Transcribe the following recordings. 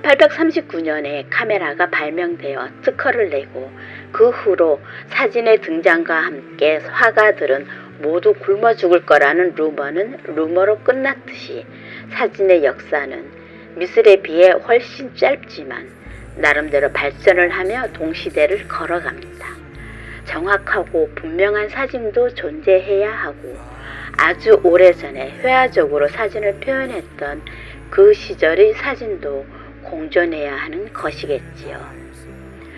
1839년에 카메라가 발명되어 특허를 내고 그 후로 사진의 등장과 함께 화가들은 모두 굶어 죽을 거라는 루머는 루머로 끝났듯이 사진의 역사는 미술에 비해 훨씬 짧지만 나름대로 발전을 하며 동시대를 걸어갑니다. 정확하고 분명한 사진도 존재해야 하고 아주 오래전에 회화적으로 사진을 표현했던 그 시절의 사진도 공존해야 하는 것이겠지요.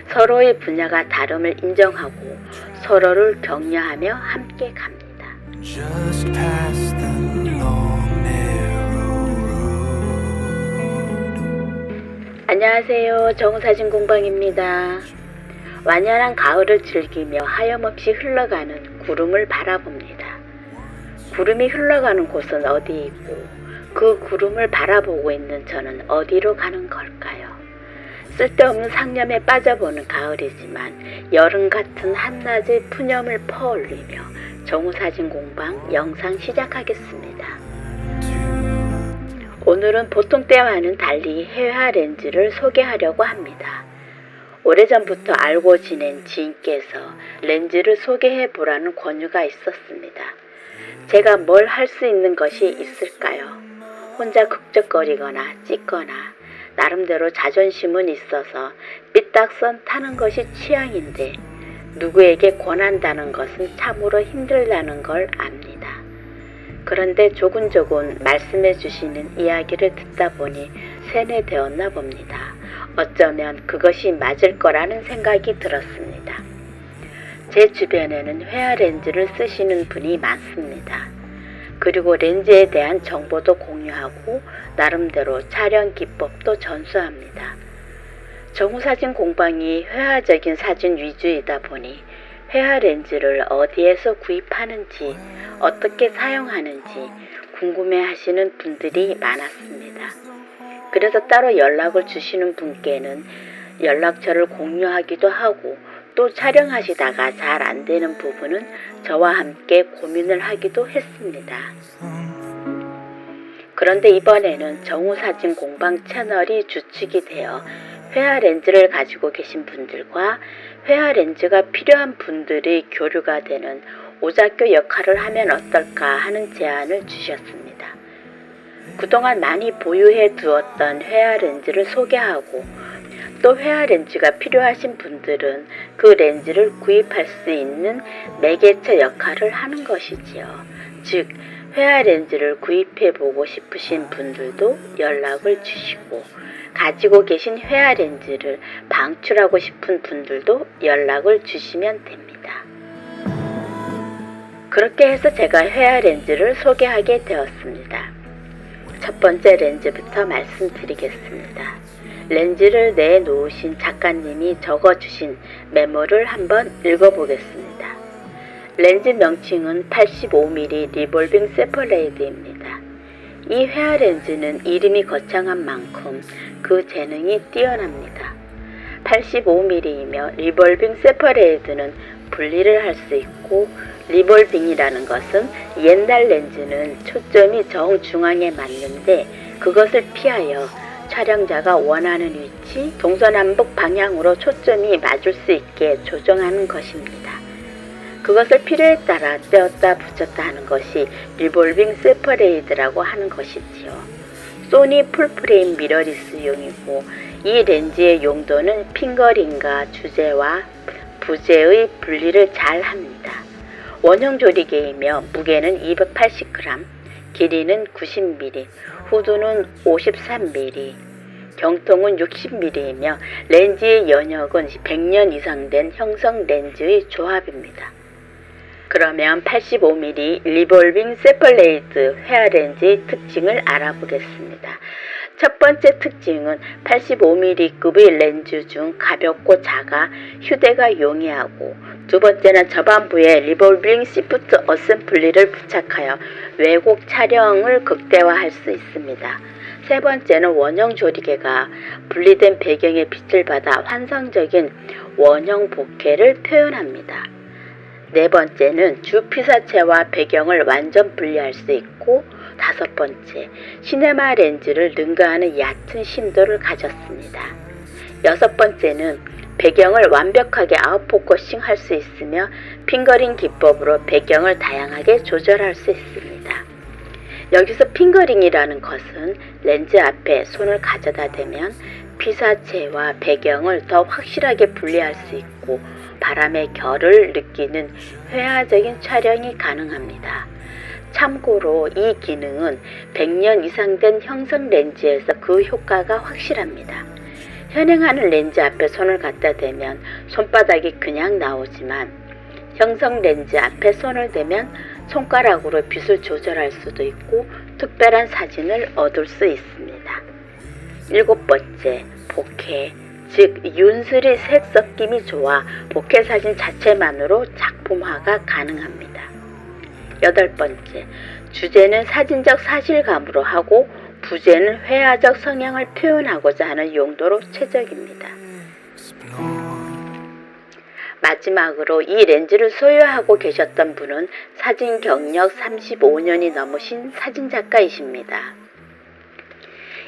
서로의 분야가 다름을 인정하고 서로를 격려하며 함께 갑니다. Just past the long, narrow road. 안녕하세요. 정사진공방입니다. 완연한 가을을 즐기며 하염없이 흘러가는 구름을 바라봅니다. 구름이 흘러가는 곳은 어디이고 그 구름을 바라보고 있는 저는 어디로 가는 걸까요? 쓸데없는 상념에 빠져보는 가을이지만 여름 같은 한낮의 푸념을 퍼올리며 정우사진공방 영상 시작하겠습니다. 오늘은 보통 때와는 달리 해화 렌즈를 소개하려고 합니다. 오래전부터 알고 지낸 지인께서 렌즈를 소개해보라는 권유가 있었습니다. 제가 뭘 할 수 있는 것이 있을까요? 혼자 극적거리거나 찍거나 나름대로 자존심은 있어서 삐딱선 타는 것이 취향인데 누구에게 권한다는 것은 참으로 힘들다는 걸 압니다. 그런데 조곤조곤 말씀해 주시는 이야기를 듣다 보니 세뇌되었나 봅니다. 어쩌면 그것이 맞을 거라는 생각이 들었습니다. 제 주변에는 회화 렌즈를 쓰시는 분이 많습니다. 그리고 렌즈에 대한 정보도 공유하고 나름대로 촬영 기법도 전수합니다. 정우사진 공방이 회화적인 사진 위주이다 보니 회화 렌즈를 어디에서 구입하는지 어떻게 사용하는지 궁금해하시는 분들이 많았습니다. 그래서 따로 연락을 주시는 분께는 연락처를 공유하기도 하고 또 촬영하시다가 잘 안되는 부분은 저와 함께 고민을 하기도 했습니다. 그런데 이번에는 정우사진 공방 채널이 주축이 되어 회화 렌즈를 가지고 계신 분들과 회화 렌즈가 필요한 분들의 교류가 되는 오작교 역할을 하면 어떨까 하는 제안을 주셨습니다. 그동안 많이 보유해 두었던 회화 렌즈를 소개하고 또 회화 렌즈가 필요하신 분들은 그 렌즈를 구입할 수 있는 매개체 역할을 하는 것이지요. 즉 회화 렌즈를 구입해 보고 싶으신 분들도 연락을 주시고 가지고 계신 회화 렌즈를 방출하고 싶은 분들도 연락을 주시면 됩니다. 그렇게 해서 제가 회화 렌즈를 소개하게 되었습니다. 첫 번째 렌즈부터 말씀드리겠습니다. 렌즈를 내놓으신 작가님이 적어주신 메모를 한번 읽어보겠습니다. 렌즈 명칭은 85mm 리볼빙 세퍼레이드입니다. 이 회화 렌즈는 이름이 거창한 만큼 그 재능이 뛰어납니다. 85mm이며 리볼빙 세퍼레이드는 분리를 할 수 있고 리볼빙이라는 것은 옛날 렌즈는 초점이 정중앙에 맞는데 그것을 피하여 촬영자가 원하는 위치, 동서남북 방향으로 초점이 맞을 수 있게 조정하는 것입니다. 그것을 필요에 따라 떼었다 붙였다 하는 것이 리볼빙 세퍼레이드라고 하는 것이지요. 소니 풀프레임 미러리스용이고 이 렌즈의 용도는 핑거링과 주제와 부제의 분리를 잘 합니다. 원형 조리개이며 무게는 280g, 길이는 90mm, 후두는 53mm, 경통은 60mm이며 렌즈의 연역은 100년 이상 된 형성 렌즈의 조합입니다. 그러면 85mm 리볼빙 세퍼레이드 회화 렌즈의 특징을 알아보겠습니다. 첫 번째 특징은 85mm급의 렌즈 중 가볍고 작아 휴대가 용이하고 두 번째는 저반부에 리볼빙 시프트 어셈블리를 부착하여 왜곡 촬영을 극대화할 수 있습니다. 세 번째는 원형 조리개가 분리된 배경에 빛을 받아 환상적인 원형 보케를 표현합니다. 네 번째는 주 피사체와 배경을 완전 분리할 수 있고 5번째, 시네마 렌즈를 능가하는 얕은 심도를 가졌습니다. 6번째는 배경을 완벽하게 아웃포커싱 할 수 있으며 핑거링 기법으로 배경을 다양하게 조절할 수 있습니다. 여기서 핑거링이라는 것은 렌즈 앞에 손을 가져다 대면 피사체와 배경을 더 확실하게 분리할 수 있고 바람의 결을 느끼는 회화적인 촬영이 가능합니다. 참고로 이 기능은 100년 이상 된 형성 렌즈에서 그 효과가 확실합니다. 현행하는 렌즈 앞에 손을 갖다 대면 손바닥이 그냥 나오지만 형성 렌즈 앞에 손을 대면 손가락으로 빛을 조절할 수도 있고 특별한 사진을 얻을 수 있습니다. 7번째, 보케, 즉 윤슬이 색 섞임이 좋아 보케 사진 자체만으로 작품화가 가능합니다. 8번째, 주제는 사진적 사실감으로 하고 부제는 회화적 성향을 표현하고자 하는 용도로 최적입니다. 마지막으로 이 렌즈를 소유하고 계셨던 분은 사진 경력 35년이 넘으신 사진작가이십니다.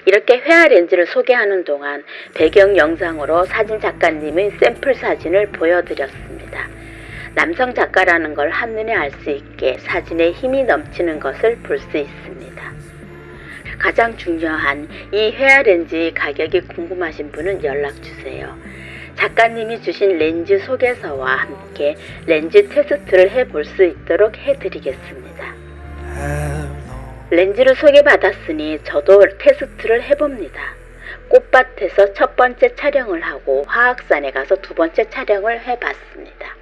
이렇게 회화 렌즈를 소개하는 동안 배경 영상으로 사진작가님의 샘플 사진을 보여드렸습니다. 남성 작가라는 걸 한눈에 알 수 있게 사진에 힘이 넘치는 것을 볼 수 있습니다. 가장 중요한 이 회화 렌즈의 가격이 궁금하신 분은 연락주세요. 작가님이 주신 렌즈 소개서와 함께 렌즈 테스트를 해볼 수 있도록 해드리겠습니다. 렌즈를 소개받았으니 저도 테스트를 해봅니다. 꽃밭에서 첫 번째 촬영을 하고 화학산에 가서 두 번째 촬영을 해봤습니다.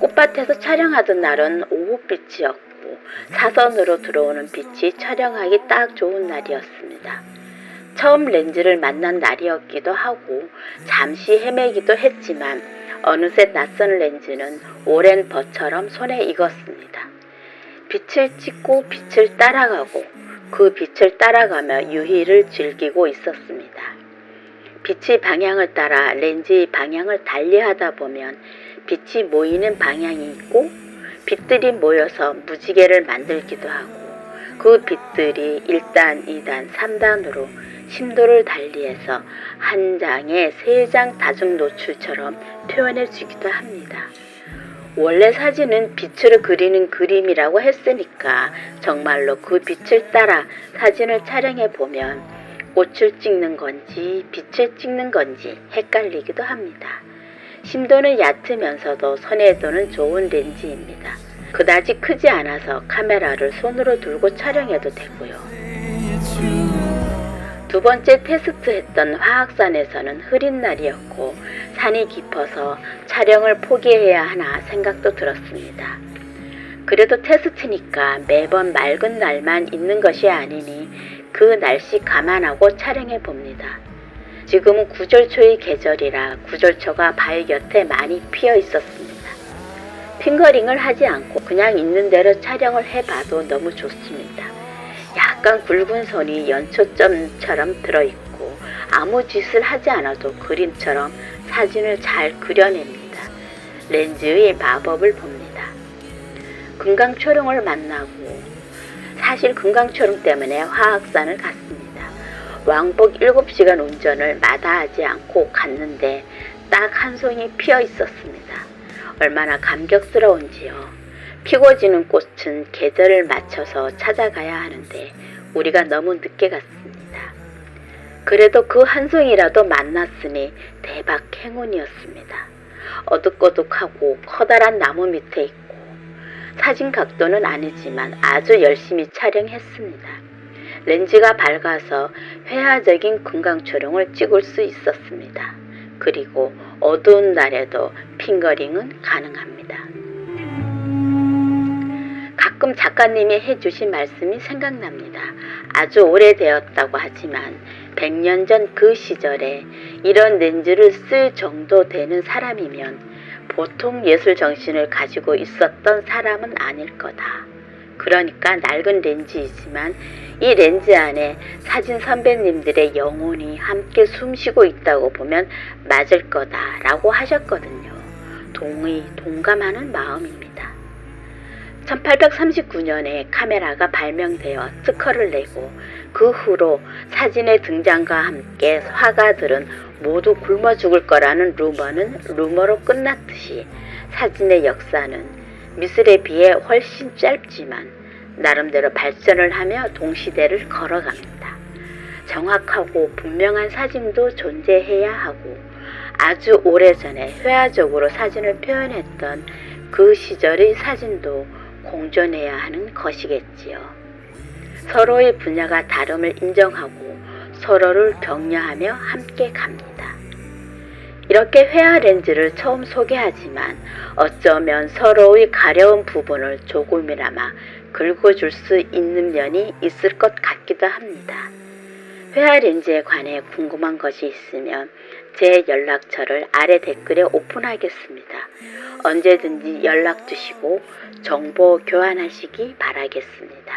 꽃밭에서 촬영하던 날은 오후빛이었고 사선으로 들어오는 빛이 촬영하기 딱 좋은 날이었습니다. 처음 렌즈를 만난 날이었기도 하고 잠시 헤매기도 했지만 어느새 낯선 렌즈는 오랜 벗처럼 손에 익었습니다. 빛을 찍고 빛을 따라가고 그 빛을 따라가며 유희를 즐기고 있었습니다. 빛의 방향을 따라 렌즈의 방향을 달리하다 보면 빛이 모이는 방향이 있고 빛들이 모여서 무지개를 만들기도 하고 그 빛들이 1단, 2단, 3단으로 심도를 달리해서 한 장에 3장 다중 노출처럼 표현해 주기도 합니다. 원래 사진은 빛으로 그리는 그림이라고 했으니까 정말로 그 빛을 따라 사진을 촬영해 보면 꽃을 찍는 건지 빛을 찍는 건지 헷갈리기도 합니다. 심도는 얕으면서도 선해도는 좋은 렌즈입니다. 그다지 크지 않아서 카메라를 손으로 들고 촬영해도 되고요. 두 번째 테스트했던 화학산에서는 흐린 날이었고 산이 깊어서 촬영을 포기해야 하나 생각도 들었습니다. 그래도 테스트니까 매번 맑은 날만 있는 것이 아니니 그 날씨 감안하고 촬영해 봅니다. 지금은 구절초의 계절이라 구절초가 바위 곁에 많이 피어 있었습니다. 핑거링을 하지 않고 그냥 있는 대로 촬영을 해봐도 너무 좋습니다. 약간 굵은 선이 연초점처럼 들어있고 아무 짓을 하지 않아도 그림처럼 사진을 잘 그려냅니다. 렌즈의 마법을 봅니다. 금강초롱을 만나고 사실 금강초롱 때문에 화학산을 갔습니다. 왕복 7시간 운전을 마다하지 않고 갔는데 딱 한 송이 피어 있었습니다. 얼마나 감격스러운지요. 피고 지는 꽃은 계절을 맞춰서 찾아가야 하는데 우리가 너무 늦게 갔습니다. 그래도 그 한 송이라도 만났으니 대박 행운이었습니다. 어둑어둑하고 커다란 나무 밑에 있고 사진 각도는 아니지만 아주 열심히 촬영했습니다. 렌즈가 밝아서 회화적인 금강초롱을 찍을 수 있었습니다. 그리고 어두운 날에도 핑거링은 가능합니다. 가끔 작가님이 해주신 말씀이 생각납니다. 아주 오래되었다고 하지만 100년 전 그 시절에 이런 렌즈를 쓸 정도 되는 사람이면 보통 예술 정신을 가지고 있었던 사람은 아닐 거다. 그러니까 낡은 렌즈이지만 이 렌즈 안에 사진 선배님들의 영혼이 함께 숨쉬고 있다고 보면 맞을 거다라고 하셨거든요. 동감하는 마음입니다. 1839년에 카메라가 발명되어 특허를 내고 그 후로 사진의 등장과 함께 화가들은 모두 굶어 죽을 거라는 루머는 루머로 끝났듯이 사진의 역사는 미술에 비해 훨씬 짧지만 나름대로 발전을 하며 동시대를 걸어갑니다. 정확하고 분명한 사진도 존재해야 하고 아주 오래전에 회화적으로 사진을 표현했던 그 시절의 사진도 공존해야 하는 것이겠지요. 서로의 분야가 다름을 인정하고 서로를 격려하며 함께 갑니다. 이렇게 회화 렌즈를 처음 소개하지만 어쩌면 서로의 가려운 부분을 조금이나마 긁어줄 수 있는 면이 있을 것 같기도 합니다. 회화 렌즈에 관해 궁금한 것이 있으면 제 연락처를 아래 댓글에 오픈하겠습니다. 언제든지 연락 주시고 정보 교환하시기 바라겠습니다.